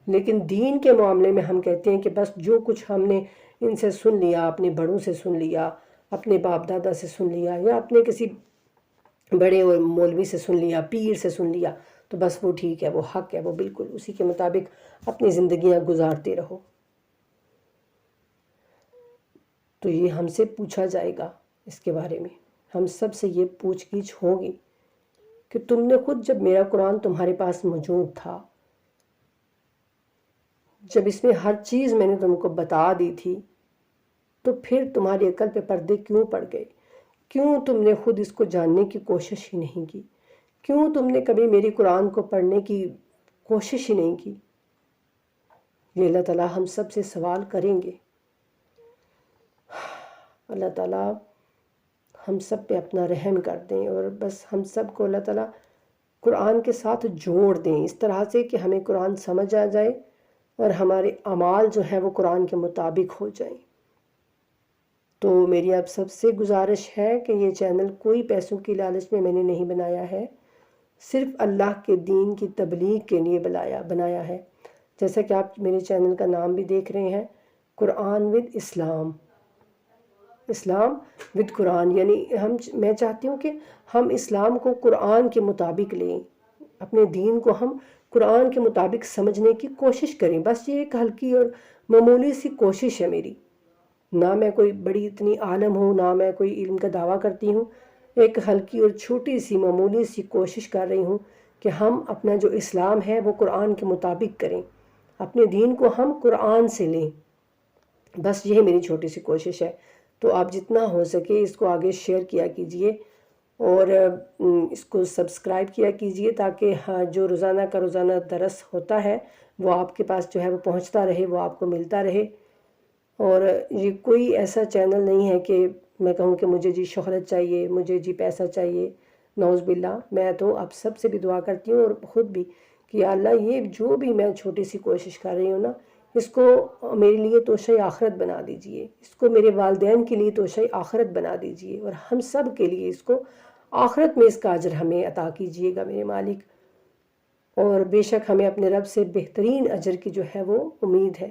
لیکن دین کے معاملے میں ہم کہتے ہیں کہ بس جو کچھ ہم نے ان سے سن لیا، اپنے بڑوں سے سن لیا، اپنے باپ دادا سے سن لیا، یا اپنے کسی بڑے مولوی سے سن لیا، پیر سے سن لیا، تو بس وہ ٹھیک ہے، وہ حق ہے، وہ بالکل اسی کے مطابق اپنی زندگیاں گزارتے رہو. تو یہ ہم سے پوچھا جائے گا اس کے بارے میں. ہم سب سے یہ پوچھ گچھ ہوگی کہ تم نے خود جب میرا قرآن تمہارے پاس موجود تھا، جب اس میں ہر چیز میں نے تم کو بتا دی تھی، تو پھر تمہاری عقل پہ پردے کیوں پڑ گئے؟ کیوں تم نے خود اس کو جاننے کی کوشش ہی نہیں کی؟ کیوں تم نے کبھی میری قرآن کو پڑھنے کی کوشش ہی نہیں کی؟ یہ اللہ تعالیٰ ہم سب سے سوال کریں گے. اللہ تعالیٰ ہم سب پہ اپنا رحم کر دیں، اور بس ہم سب کو اللہ تعالیٰ قرآن کے ساتھ جوڑ دیں اس طرح سے کہ ہمیں قرآن سمجھ آ جائے اور ہمارے اعمال جو ہیں وہ قرآن کے مطابق ہو جائیں. تو میری آپ سب سے گزارش ہے کہ یہ چینل کوئی پیسوں کی لالچ میں نے نہیں بنایا ہے، صرف اللہ کے دین کی تبلیغ کے لیے بنایا ہے. جیسا کہ آپ میرے چینل کا نام بھی دیکھ رہے ہیں، قرآن ود اسلام، اسلام ود قرآن. یعنی میں چاہتی ہوں کہ ہم اسلام کو قرآن کے مطابق لیں، اپنے دین کو ہم قرآن کے مطابق سمجھنے کی کوشش کریں. بس یہ ایک ہلکی اور معمولی سی کوشش ہے میری. نہ میں کوئی بڑی اتنی عالم ہوں، نہ میں کوئی علم کا دعویٰ کرتی ہوں. ایک ہلکی اور چھوٹی سی معمولی سی کوشش کر رہی ہوں کہ ہم اپنا جو اسلام ہے وہ قرآن کے مطابق کریں، اپنے دین کو ہم قرآن سے لیں. بس یہی میری چھوٹی سی کوشش ہے. تو آپ جتنا ہو سکے اس کو آگے شیئر کیا کیجئے اور اس کو سبسکرائب کیا کیجئے، تاکہ جو روزانہ کا روزانہ درس ہوتا ہے وہ آپ کے پاس جو ہے وہ پہنچتا رہے، وہ آپ کو ملتا رہے. اور یہ کوئی ایسا چینل نہیں ہے کہ میں کہوں کہ مجھے جی شہرت چاہیے، مجھے جی پیسہ چاہیے. نعوذ باللہ. میں تو آپ سب سے بھی دعا کرتی ہوں اور خود بھی کہ یا اللہ یہ جو بھی میں چھوٹی سی کوشش کر رہی ہوں نا، اس کو میرے لیے توشہ آخرت بنا دیجئے، اس کو میرے والدین کے لیے توشہ آخرت بنا دیجئے، اور ہم سب کے لیے اس کو آخرت میں اس کا اجر ہمیں عطا کیجئے گا میرے مالک. اور بے شک ہمیں اپنے رب سے بہترین اجر کی جو ہے وہ امید ہے.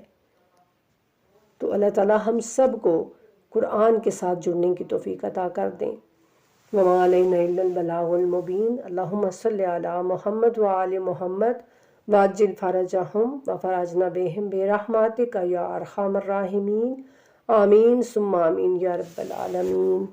تو اللہ تعالیٰ ہم سب کو قرآن کے ساتھ جڑنے کی توفیق عطا کر دیں. وما علینا الا البلاغ المبین. اللہم صلی علی محمد وآل محمد واجل فرجہم وفرجنا بہم برحمتک یا ارحم الراحمین. آمین ثم آمین یا رب العالمین.